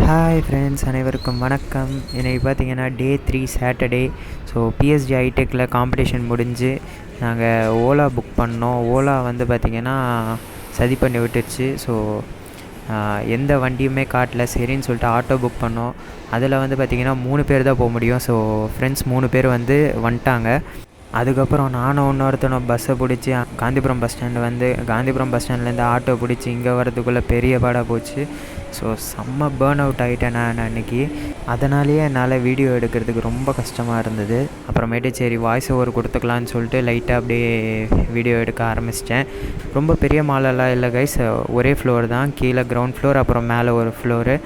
Hi friends, அனைவருக்கும் வணக்கம். இன்றைக்கி பார்த்தீங்கன்னா டே 3 சாட்டர்டே. ஸோ பிஎஸ்ஜி ஹைடெக்கில் காம்படிஷன் முடிஞ்சு நாங்கள் ஓலா புக் பண்ணோம். ஓலா வந்து பார்த்திங்கன்னா சதி பண்ணி விட்டுருச்சு. ஸோ எந்த வண்டியுமே காட்டல. சரின்னு சொல்லிட்டு ஆட்டோ புக் பண்ணோம். அதில் வந்து பார்த்திங்கன்னா 3 பேர் தான் போக முடியும். ஸோ ஃப்ரெண்ட்ஸ் 3 பேர் வந்து வந்துட்டாங்க. அதுக்கப்புறம் நானும் இன்னொருத்தனும் பஸ்ஸை பிடிச்சி காந்திபுரம் பஸ் ஸ்டாண்ட்லேருந்து ஆட்டோ பிடிச்சி இங்கே வரதுக்குள்ளே பெரிய பாடாக போச்சு. ஸோ செம்ம பேர்ன் அவுட் ஆகிட்டேன் நான் அன்றைக்கி. அதனாலேயே என்னால் வீடியோ எடுக்கிறதுக்கு ரொம்ப கஷ்டமாக இருந்தது. அப்புறமேட்டு சரி வாய்ஸ் ஓவர் கொடுத்துக்கலான்னு சொல்லிட்டு லைட்டாக அப்படியே வீடியோ எடுக்க ஆரம்பிச்சிட்டேன். ரொம்ப பெரிய மாலெல்லாம் இல்லை கைஸ், ஒரே ஃப்ளோர் தான். கீழே கிரவுண்ட் ஃப்ளோர், அப்புறம் மேலே ஒரு ஃப்ளோரு.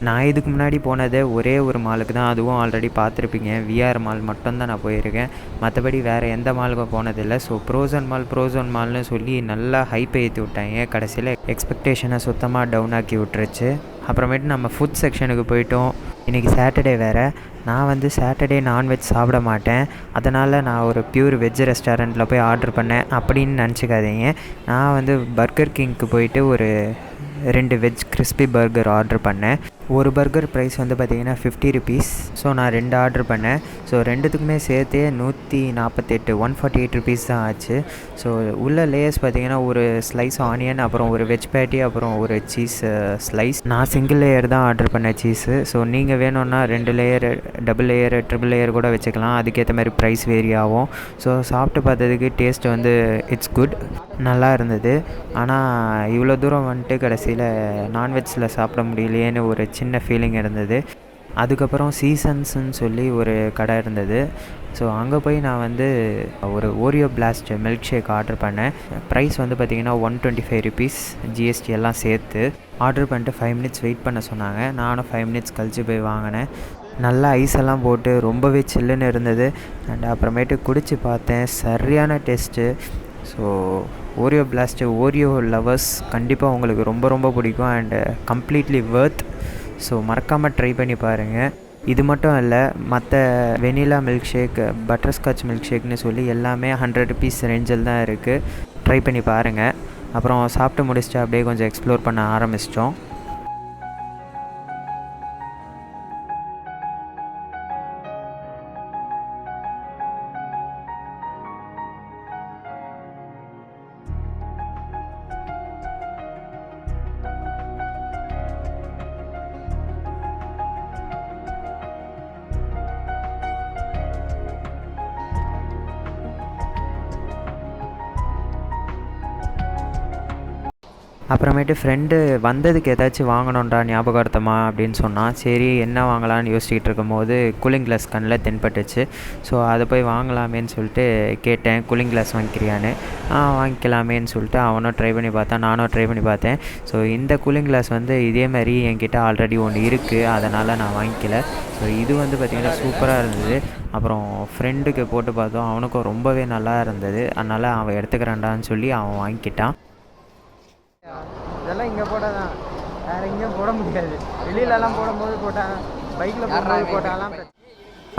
நான் இதுக்கு முன்னாடி போனது ஒரே ஒரு மாலுக்கு தான், அதுவும் ஆல்ரெடி பார்த்துருப்பீங்க. விஆர் மால் மட்டும்தான் நான் போயிருக்கேன். மற்றபடி வேறு எந்த மாலுக்கும் போனதில்லை. ஸோ ப்ரோசோன் மால்னு சொல்லி நல்லா ஹைப் ஏற்றி விட்டாங்க. கடைசியில் எக்ஸ்பெக்டேஷனை சுத்தமாக டவுன் ஆக்கி விட்டுருச்சு. அப்புறமேட்டு நம்ம ஃபுட் செக்ஷனுக்கு போயிட்டோம். இன்றைக்கி சாட்டர்டே வேறு. நான் வந்து சாட்டர்டே நான்வெஜ் சாப்பிட மாட்டேன். அதனால் நான் ஒரு பியூர் வெஜ் ரெஸ்டாரண்ட்டில் போய் ஆர்டர் பண்ணேன் அப்படின்னு நினச்சிக்காதீங்க. நான் வந்து பர்கர் கிங்க்கு போயிட்டு ஒரு 2 வெஜ் கிறிஸ்பி பர்கர் ஆர்டர் பண்ணேன். ஒரு பர்கர் ப்ரைஸ் வந்து பார்த்திங்கன்னா 50 ருபீஸ். ஸோ நான் 2 ஆர்டர் பண்ணேன். ஸோ ரெண்டுத்துக்குமே சேர்த்தே 148 148 ருபீஸ் தான் ஆச்சு. ஸோ உள்ள லேயர்ஸ் பார்த்திங்கன்னா ஒரு ஸ்லைஸ் ஆனியன், அப்புறம் ஒரு வெஜ் பேட்டி, அப்புறம் ஒரு சீஸ் ஸ்லைஸ். நான் சிங்கிள் லேயர் தான் ஆர்டர் பண்ணேன் சீஸு. ஸோ நீங்கள் வேணும்னா 2 layer, double layer, triple layer கூட வச்சுக்கலாம். அதுக்கேற்ற மாதிரி ப்ரைஸ் வேரி ஆகும். ஸோ சாப்பிட்டு பார்த்ததுக்கு டேஸ்ட் வந்து இட்ஸ் குட், நல்லா இருந்தது. ஆனால் இவ்வளோ தூரம் வந்துட்டு கடைசியில் நான்வெஜ்ஜில் சாப்பிட முடியலையேன்னு ஒரு சின்ன ஃபீலிங் இருந்தது. அதுக்கப்புறம் சீசன்ஸ்ன்னு சொல்லி ஒரு கடை இருந்தது. ஸோ அங்கே போய் நான் வந்து ஒரு Oreo blast milk shake order பண்ணேன். ப்ரைஸ் வந்து பார்த்திங்கன்னா 125 ருபீஸ், ஜிஎஸ்டி எல்லாம் சேர்த்து. ஆர்டர் பண்ணிட்டு 5 மினிட்ஸ் வெயிட் பண்ண சொன்னாங்க. நானும் 5 மினிட்ஸ் கழித்து போய் வாங்கினேன். நல்லா ஐஸெல்லாம் போட்டு ரொம்பவே சில்லுன்னு இருந்தது. அண்ட் அப்புறமேட்டு குடித்து பார்த்தேன், சரியான taste. So Oreo blast, Oreo lovers கண்டிப்பாக உங்களுக்கு ரொம்ப ரொம்ப பிடிக்கும். And completely worth. ஸோ மறக்காமல் ட்ரை பண்ணி பாருங்கள். இது மட்டும் இல்லை, மற்ற vanilla milk shake, butterscotch milk ஷேக்னு சொல்லி எல்லாமே 100 ருபீஸ் ரேஞ்சில் தான் இருக்குது. ட்ரை பண்ணி பாருங்கள். அப்புறம் சாப்பிட்டு முடிச்சுட்டு அப்படியே கொஞ்சம் எக்ஸ்ப்ளோர் பண்ண ஆரம்பிச்சிட்டோம். அப்புறமேட்டு ஃப்ரெண்டு வந்ததுக்கு ஏதாச்சும் வாங்கணுன்றா ஞாபகார்த்தமா அப்படின்னு சொன்னான். சரி என்ன வாங்கலான்னு யோசிச்சுக்கிட்டு இருக்கும்போது கூலிங் கிளாஸ் கண்ணில் தென்பட்டுச்சு. ஸோ அதை போய் வாங்கலாமேன்னு சொல்லிட்டு கேட்டேன், கூலிங் கிளாஸ் வாங்கிக்கிறியான்னு. வாங்கிக்கலாமேன்னு சொல்லிட்டு அவனும் ட்ரை பண்ணி பார்த்தான், நானும் ட்ரை பண்ணி பார்த்தேன். ஸோ இந்த கூலிங் கிளாஸ் வந்து இதே மாதிரி என்கிட்ட ஆல்ரெடி ஒன்று இருக்குது, அதனால் நான் வாங்கிக்கல. ஸோ இது வந்து பார்த்திங்கன்னா சூப்பராக இருந்தது. அப்புறம் ஃப்ரெண்டுக்கு போட்டு பார்த்தோம், அவனுக்கும் ரொம்பவே நல்லா இருந்தது. அதனால் அவன் எடுத்துக்கிறான்டான்னு சொல்லி அவன் வாங்கிக்கிட்டான். இதெல்லாம் இங்கே போட்டால் தான், வேறு எங்கேயும் போட முடியாது. வெளியிலலாம் போடும்போது போட்டால், பைக்கில் போடும்போது போட்டாலாம்.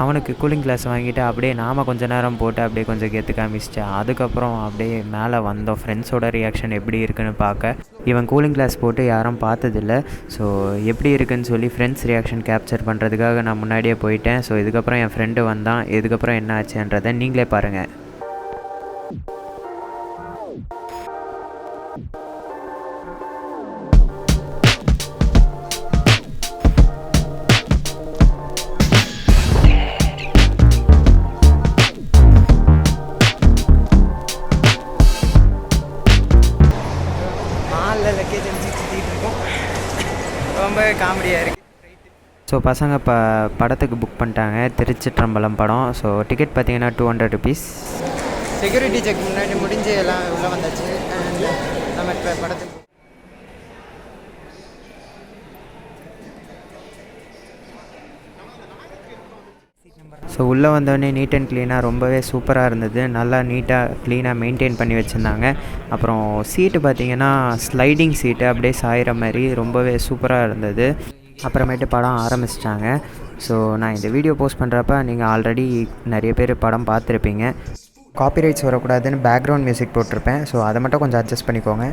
அவனுக்கு கூலிங் கிளாஸ் வாங்கிட்டு அப்படியே நாம் கொஞ்சம் நேரம் போட்டு அப்படியே கொஞ்சம் கெத்து காமிச்சிட்டேன். அதுக்கப்புறம் அப்படியே மேலே வந்தோம், ஃப்ரெண்ட்ஸோட ரியாக்ஷன் எப்படி இருக்குன்னு பார்க்க. இவன் கூலிங் கிளாஸ் போட்டு யாரும் பார்த்ததில்ல. ஸோ எப்படி இருக்குன்னு சொல்லி ஃப்ரெண்ட்ஸ் ரியாக்ஷன் கேப்சர் பண்ணுறதுக்காக நான் முன்னாடியே போயிட்டேன். ஸோ இதுக்கப்புறம் என் ஃப்ரெண்டு வந்தான். இதுக்கப்புறம் என்ன ஆச்சுன்றதை நீங்களே பாருங்கள். ரொம்ப காமெடியாக இருக்குது. ஸோ பசங்க படத்துக்கு புக் பண்ணிட்டாங்க, திருச்சிற்றம்பலம் படம். ஸோ டிக்கெட் பார்த்தீங்கன்னா 200 ருபீஸ். செக்யூரிட்டி செக் முன்னாடி முடிஞ்சு எல்லாம் உள்ளே வந்தாச்சு. அண்ட் நம்ம இப்போ படத்துக்கு ஸோ உள்ளே வந்தோடனே நீட் அண்ட் க்ளீனாக ரொம்பவே சூப்பராக இருந்தது. நல்லா நீட்டாக க்ளீனாக மெயின்டைன் பண்ணி வச்சுருந்தாங்க. அப்புறம் சீட்டு பார்த்திங்கன்னா ஸ்லைடிங் சீட்டு, அப்படியே சாயிற மாதிரி ரொம்பவே சூப்பராக இருந்தது. அப்புறமேட்டு படம் ஆரம்பிச்சிட்டாங்க. ஸோ நான் இந்த வீடியோ போஸ்ட் பண்ணுறப்ப நீங்கள் ஆல்ரெடி நிறைய பேர் படம் பார்த்துருப்பீங்க. காப்பிரைட்ஸ் வரக்கூடாதுன்னு பேக்ரவுண்ட் மியூசிக் போட்டிருப்பேன். ஸோ அதை மட்டும் கொஞ்சம் அட்ஜஸ்ட் பண்ணிக்கோங்க.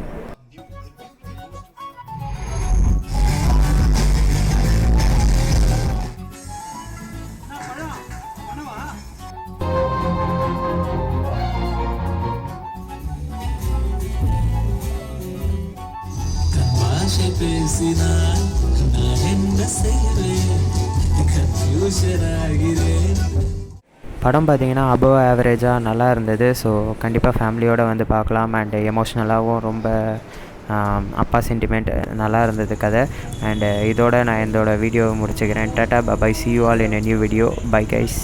பேசினான் நான் என்ன செய்வேன் கன்ஃபியூஷன் ஆகிறேன். படம் பார்த்தீங்கன்னா அபவ் ஆவரேஜாக நல்லா இருந்தது. ஸோ கண்டிப்பாக ஃபேமிலியோடு வந்து பார்க்கலாம். அண்டு எமோஷ்னலாகவும் ரொம்ப அப்பா சென்டிமெண்ட் நல்லா இருந்தது கதை. அண்டு இதோட நான் என்னோடய வீடியோவை முடிச்சுக்கிறேன். Ta-ta bye, see you all in a new video. Bye guys.